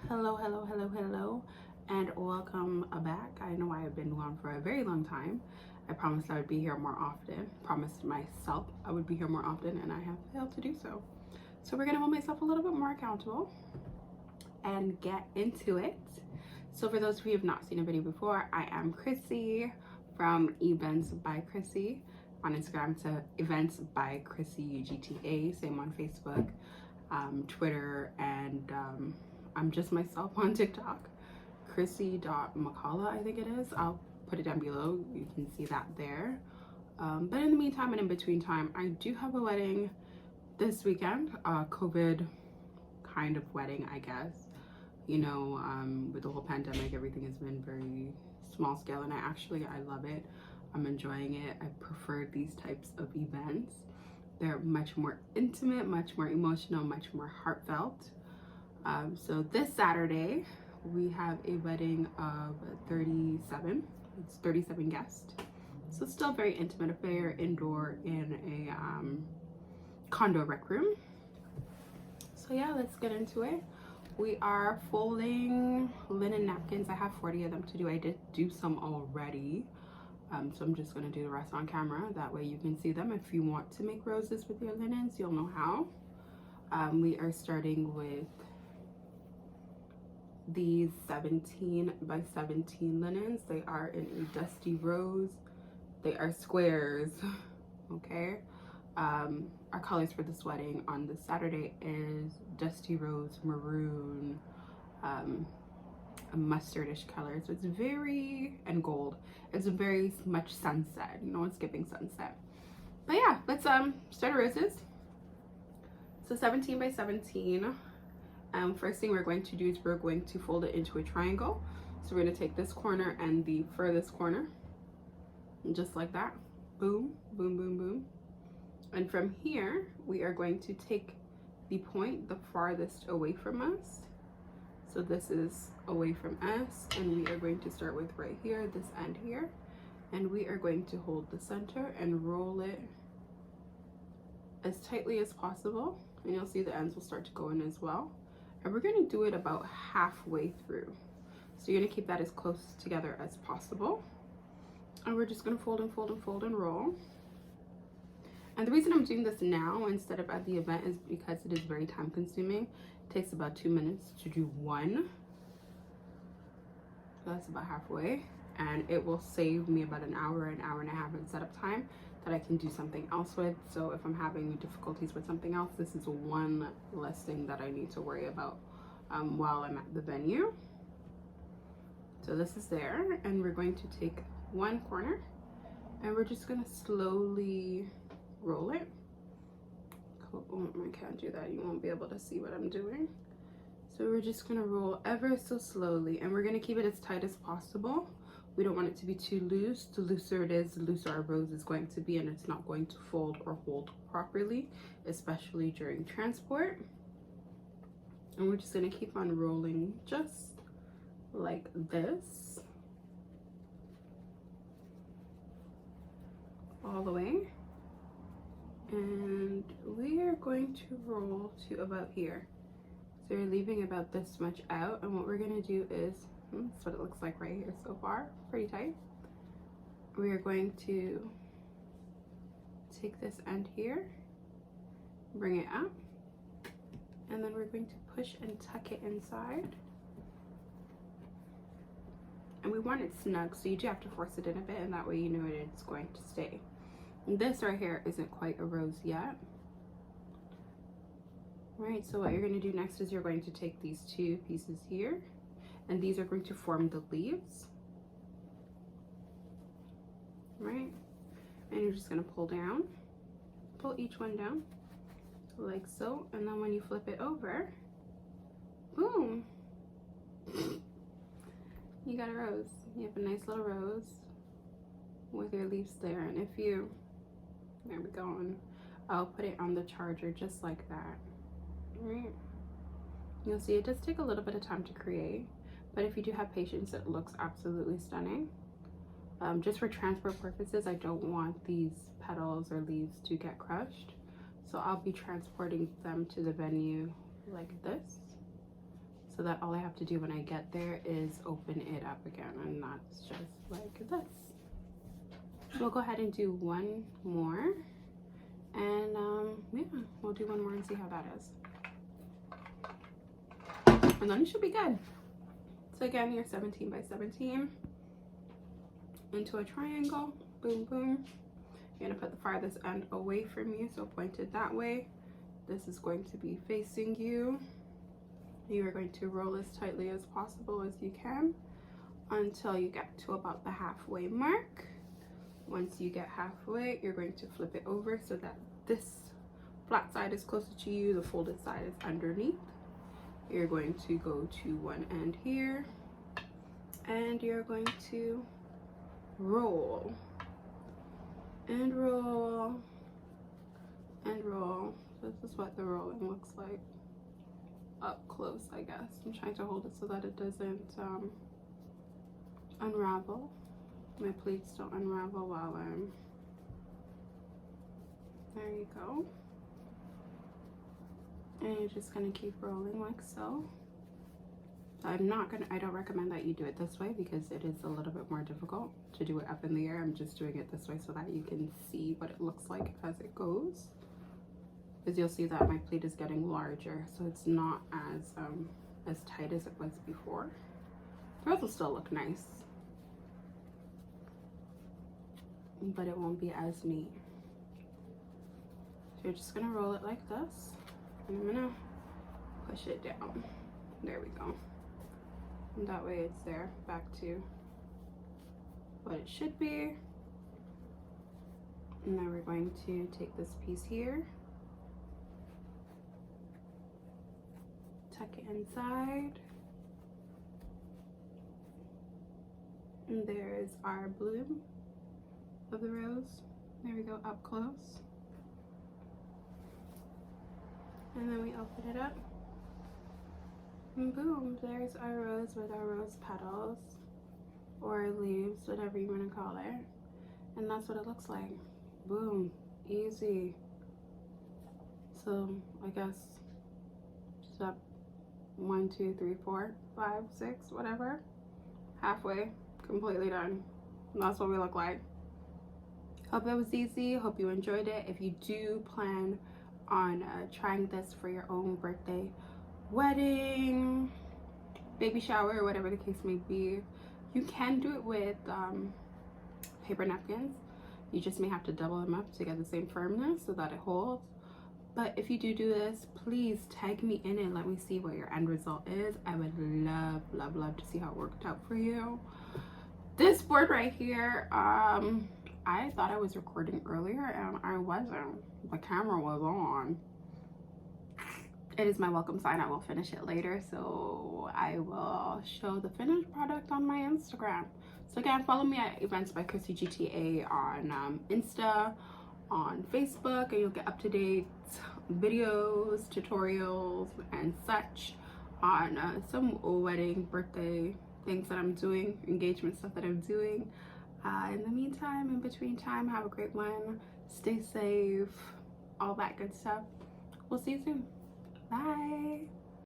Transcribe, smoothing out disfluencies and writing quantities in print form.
Hello, and welcome back. I know I have been gone for a very long time. I promised I would be here more often. Promised myself I would be here more often, and I have failed to do so. So we're gonna hold myself a little bit more accountable and get into it. So for those of you who have not seen a video before, I am Krissy from Events by Krissy on Instagram to Events by Krissy GTA, same on Facebook, Twitter, and I'm just myself on TikTok. Krissy.McCullough, I think it is. I'll put it down below. You can see that there. But in the meantime and in between time, I do have a wedding this weekend. COVID kind of wedding, I guess. You know, with the whole pandemic, everything has been very small scale, and I love it. I'm enjoying it. I prefer these types of events. They're much more intimate, much more emotional, much more heartfelt. So this Saturday, we have a wedding of 37. It's 37 guests. So still very intimate affair, indoor in a condo rec room. So yeah, let's get into it. We are folding linen napkins. I have 40 of them to do. I did do some already. So I'm just gonna do the rest on camera. That way you can see them. If you want to make roses with your linens, you'll know how. We are starting with these 17 by 17 linens. They are in a dusty rose. They are squares, okay? Our colors for this wedding on this Saturday is dusty rose, maroon, a mustardish color. So it's very, and gold. It's very much sunset, you know, it's giving sunset. But yeah, let's start our roses. So 17 by 17. First thing we're going to do is we're going to fold it into a triangle. So we're going to take this corner and the furthest corner, and just like that. Boom, boom, boom, boom. And from here, we are going to take the point the farthest away from us. So this is away from us, and we are going to start with right here, this end here. And we are going to hold the center and roll it as tightly as possible. And you'll see the ends will start to go in as well. And we're going to do it about halfway through. So you're going to keep that as close together as possible. And we're just going to fold and fold and fold and roll. And the reason I'm doing this now instead of at the event is because it is very time consuming. It takes about 2 minutes to do one. So that's about halfway. And it will save me about an hour and a half in setup time that I can do something else with. So if I'm having difficulties with something else, this is one less thing that I need to worry about while I'm at the venue. So this is there, and we're going to take one corner and we're just gonna slowly roll it. Oh, I can't do that. You won't be able to see what I'm doing. So we're just gonna roll ever so slowly, and we're gonna keep it as tight as possible. We don't want it to be too loose. The looser it is, the looser our rose is going to be, and it's not going to fold or hold properly, especially during transport. And we're just gonna keep on rolling just like this, all the way. And we are going to roll to about here. So you're leaving about this much out, and what we're gonna do is, that's what it looks like right here so far, pretty tight. We are going to take this end here, bring it up, and then we're going to push and tuck it inside. And we want it snug, so you do have to force it in a bit, and that way you know it's going to stay. And this right here isn't quite a rose yet. Right, so what you're going to do next is you're going to take these two pieces here, and these are going to form the leaves, right? And you're just going to pull down, pull each one down like so, and then when you flip it over, boom, you got a rose. You have a nice little rose with your leaves there. And if you, there we go, and I'll put it on the charger just like that. Right, you'll see it does take a little bit of time to create, but if you do have patience, it looks absolutely stunning. Just for transport purposes, I don't want these petals or leaves to get crushed, so I'll be transporting them to the venue like this. so that all I have to do when I get there is open it up again, and that's just like this. We'll go ahead and do one more, and yeah, we'll do one more and see how that is, and then it should be good. So again, you're 17 by 17 into a triangle. Boom, boom. You're gonna put the farthest end away from you, so pointed that way. This is going to be facing you. You are going to roll as tightly as possible as you can until you get to about the halfway mark. Once you get halfway, you're going to flip it over so that this flat side is closer to you, the folded side is underneath. You're going to go to one end here, and you're going to roll and roll and roll. This is what the rolling looks like up close, I guess. I'm trying to hold it so that it doesn't unravel. My pleats don't unravel while I'm, there you go. And you're just gonna keep rolling like so. I don't recommend that you do it this way because it is a little bit more difficult to do it up in the air. I'm just doing it this way so that you can see what it looks like as it goes. Because you'll see that my pleat is getting larger, so it's not as tight as it was before. The rest will still look nice, but it won't be as neat. So you're just gonna roll it like this, and I'm gonna push it down. There we go. And that way it's there, back to what it should be. And then we're going to take this piece here, tuck it inside, and there's our bloom of the rose. There we go, up close. And then we open it up, and boom, there's our rose with our rose petals or leaves, whatever you want to call it. And that's what it looks like. Boom, easy. So I guess step 1, 2, 3, 4, 5, 6, whatever, halfway, completely done. And that's what we look like. Hope it was easy. Hope you enjoyed it. If you do plan on trying this for your own birthday, wedding, baby shower, whatever the case may be, you can do it with paper napkins. You just may have to double them up to get the same firmness so that it holds. But if you do this, please tag me in and let me see what your end result is. I would love, love, love to see how it worked out for you. This board right here, I thought I was recording earlier and I wasn't. The camera was on. It is my welcome sign. I will finish it later, so I will show the finished product on my Instagram. So again, follow me at eventsbykrissygta on Insta, on Facebook, and you'll get up-to-date videos, tutorials, and such on some wedding, birthday things that I'm doing, engagement stuff that I'm doing. In the meantime, in between time, have a great one. Stay safe, all that good stuff. We'll see you soon. Bye.